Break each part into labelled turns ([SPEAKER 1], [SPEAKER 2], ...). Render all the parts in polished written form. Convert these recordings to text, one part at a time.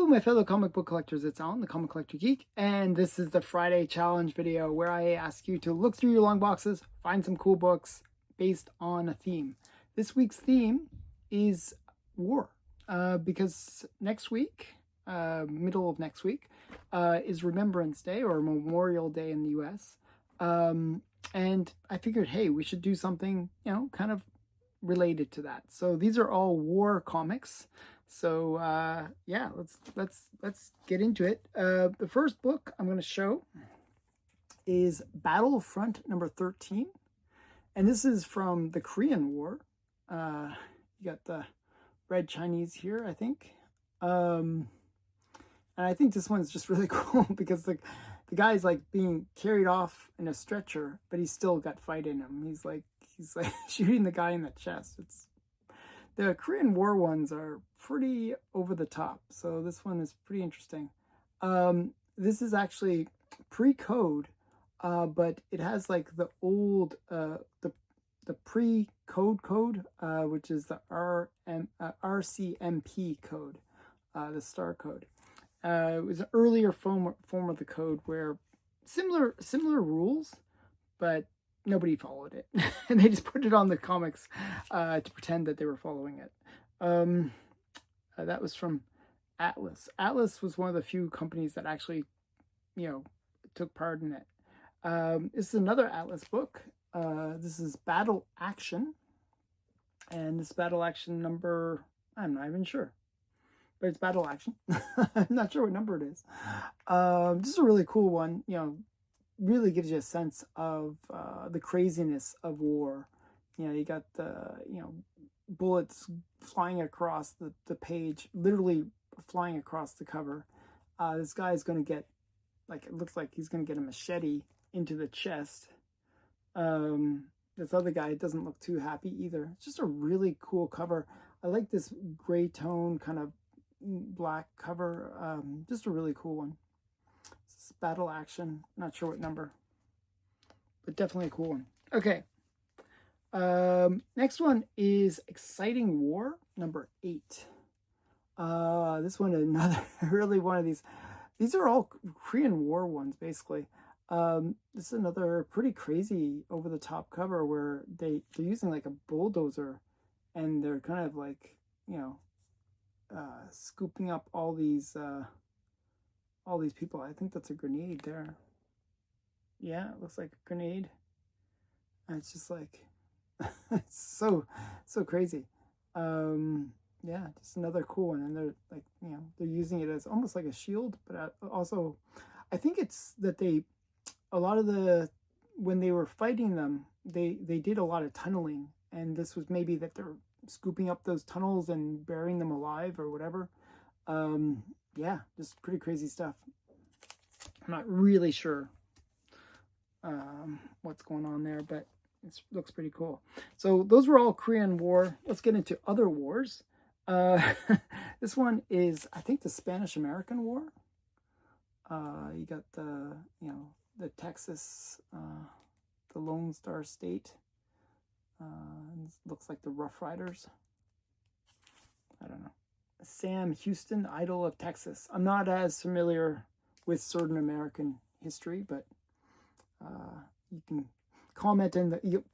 [SPEAKER 1] Hello, my fellow comic book collectors. It's Alan, the Comic Collector Geek, and this is the Friday Challenge video where I ask you to look through your long boxes, find some cool books based on a theme. This week's theme is war, because next week, middle of next week, is Remembrance Day or Memorial Day in the U.S., and I figured, hey, we should do something, kind of related to that. So these are all war comics. So yeah, let's get into it. The first book I'm going to show is Battlefront number 13, and this is from the Korean War. You got the Red Chinese here, I think, and I think this one's just really cool because the guy's like being carried off in a stretcher, but he's still got fight in him. He's like shooting the guy in the chest. The Korean War ones are pretty over the top, so this one is pretty interesting. This is actually pre-code, but it has like the old, the pre-code, which is the RCMP code, the star code. It was an earlier form of the code where similar rules, but nobody followed it, and they just put it on the comics to pretend that they were following it. That was from Atlas. Atlas was one of the few companies that actually, took part in it. This is another Atlas book. This is Battle Action, and this Battle Action number, I'm not even sure, but it's Battle Action. I'm not sure what number it is. This is a really cool one. Really gives you a sense of the craziness of war. You got the bullets flying across the page, literally flying across the cover. This guy's going to get, it looks like he's going to get a machete into the chest. This other guy doesn't look too happy either. It's just a really cool cover. I like this gray tone kind of black cover. Just a really cool one. Battle Action, not sure what number, but definitely a cool one. Okay, next one is Exciting War number 8. This one, another really one of these are all Korean War ones basically. This is another pretty crazy over the top cover where they're using like a bulldozer, and they're kind of like scooping up all these people. I think that's a grenade there. Yeah, it looks like a grenade. And it's just like, it's so crazy. Yeah, just another cool one. And they're like, they're using it as almost like a shield, but also, I think it's that when they were fighting them, they did a lot of tunneling. And this was maybe that they're scooping up those tunnels and burying them alive or whatever. Yeah, just pretty crazy stuff. I'm not really sure what's going on there, but it looks pretty cool. So those were all Korean War. Let's get into other wars. This one is, I think, the Spanish-American War. You got the Texas, the Lone Star State. Looks like the Rough Riders. I don't know. Sam Houston, Idol of Texas. I'm not as familiar with certain American history, but you can comment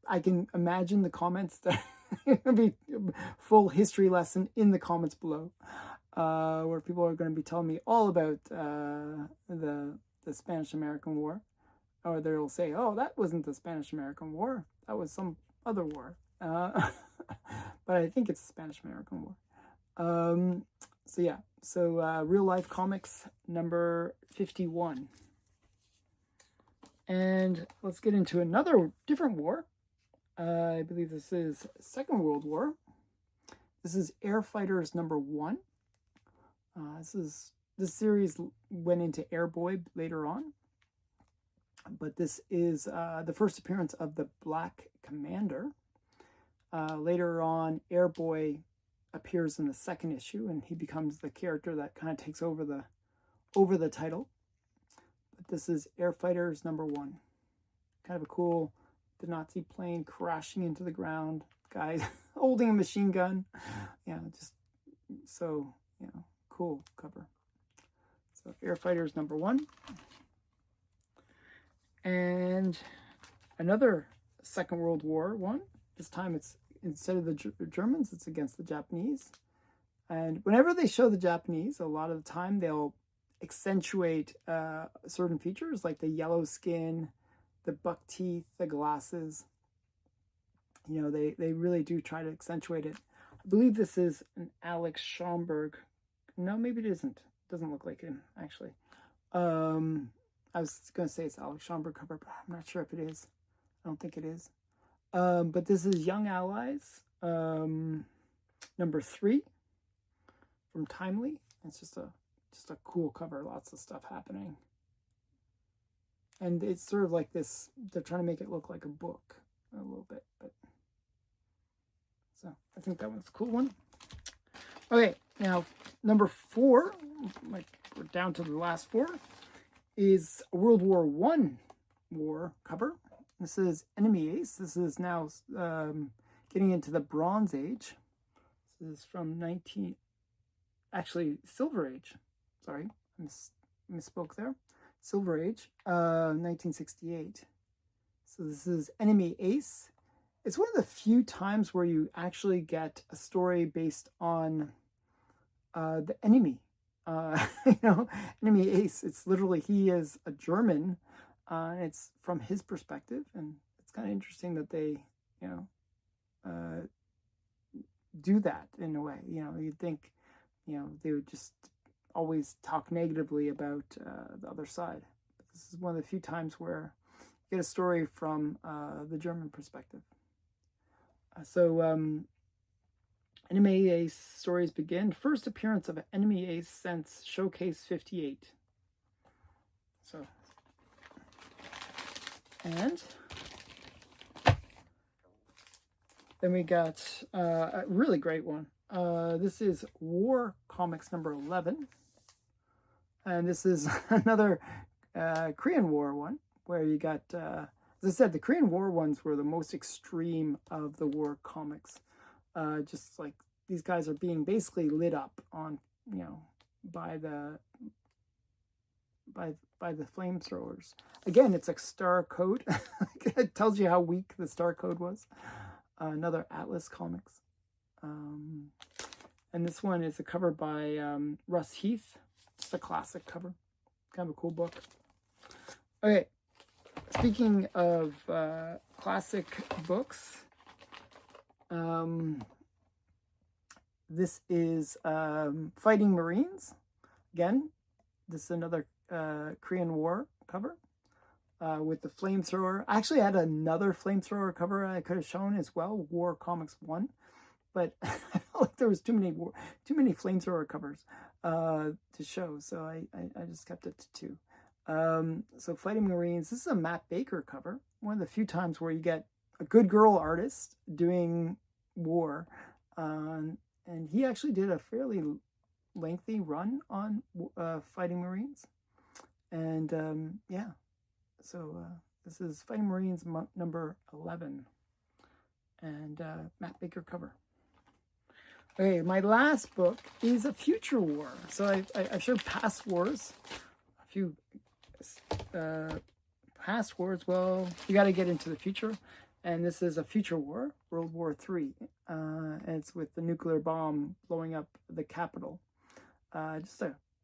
[SPEAKER 1] I can imagine the comments that it'll be a full history lesson in the comments below, where people are going to be telling me all about the Spanish-American War, or they'll say, "Oh, that wasn't the Spanish-American War. That was some other war." But I think it's the Spanish-American War. So yeah, Real Life Comics number 51. And let's get into another different war. I believe this is Second World War. This is Air Fighters number 1. This series went into Air Boy later on, but this is the first appearance of the Black Commander. Later on, Air Boy appears in the second issue, and he becomes the character that kind of takes over the title. But this is Air Fighters number 1. Kind of a cool, the Nazi plane crashing into the ground, guy holding a machine gun. Yeah, just so cool cover. So Air Fighters #1. And another Second World War one. This time it's instead of the Germans, it's against the Japanese. And whenever they show the Japanese, a lot of the time they'll accentuate certain features like the yellow skin, the buck teeth, the glasses. You know, they really do try to accentuate it. I believe this is an Alex Schomburg. No, maybe it isn't. It doesn't look like him, actually. I was going to say it's Alex Schomburg cover, but I'm not sure if it is. I don't think it is. But this is Young Allies, #3 from Timely. It's just a cool cover. Lots of stuff happening. And it's sort of like this, they're trying to make it look like a book a little bit. But so I think that one's a cool one. Okay, now #4, like we're down to the last 4, is a World War I war cover. This is Enemy Ace. This is now getting into the Bronze Age. This is from Silver Age. Sorry, I misspoke there. Silver Age, 1968. So this is Enemy Ace. It's one of the few times where you actually get a story based on the enemy. Enemy Ace. It's literally, he is a German. It's from his perspective, and it's kind of interesting that they, do that in a way. You'd think, they would just always talk negatively about the other side. But this is one of the few times where you get a story from the German perspective. Enemy Ace stories begin. First appearance of Enemy Ace since Showcase 58. So, and then we got a really great one. This is War Comics #11. And this is another Korean War one, where you got, as I said, the Korean War ones were the most extreme of the war comics. Just like these guys are being basically lit up on, by the flamethrowers. Again, it's a star code. It tells you how weak the star code was. Another Atlas Comics. And this one is a cover by Russ Heath. It's a classic cover. Kind of a cool book. Okay. Speaking of classic books, this is Fighting Marines. Again, this is another Korean War cover with the flamethrower. I actually had another flamethrower cover I could have shown as well, War Comics 1, but I felt like there was too many flamethrower covers to show, so I just kept it to 2. So Fighting Marines, this is a Matt Baker cover, one of the few times where you get a good girl artist doing war, and he actually did a fairly lengthy run on Fighting Marines. And yeah, so this is Fighting Marines #11, and Matt Baker cover. Okay, my last book is a future war. So I've showed past wars, a few past wars. Well, you got to get into the future. And this is a future war, World War III. And it's with the nuclear bomb blowing up the Capitol. Just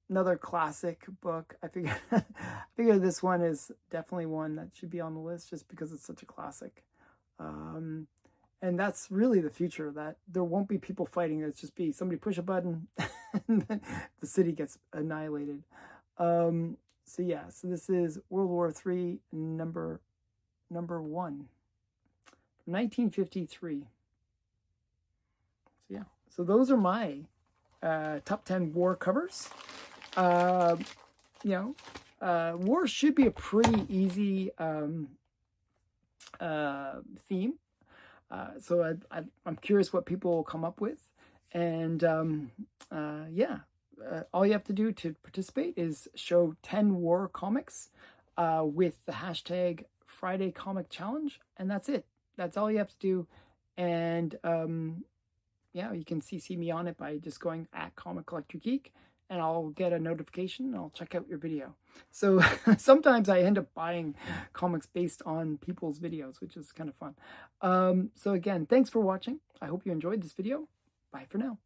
[SPEAKER 1] another classic book. I figure this one is definitely one that should be on the list just because it's such a classic. And that's really the future, that there won't be people fighting. It's just be somebody push a button and then the city gets annihilated. So yeah, so this is World War III number 1. 1953. So yeah, so those are my top 10 war covers. War should be a pretty easy theme. So I'm curious what people will come up with, and all you have to do to participate is show 10 war comics with the hashtag Friday Comic Challenge, and that's it. That's all you have to do. And you can CC me on it by just going @Comic Collector Geek, and I'll get a notification and I'll check out your video. So sometimes I end up buying comics based on people's videos, which is kind of fun. So again, thanks for watching. I hope you enjoyed this video. Bye for now.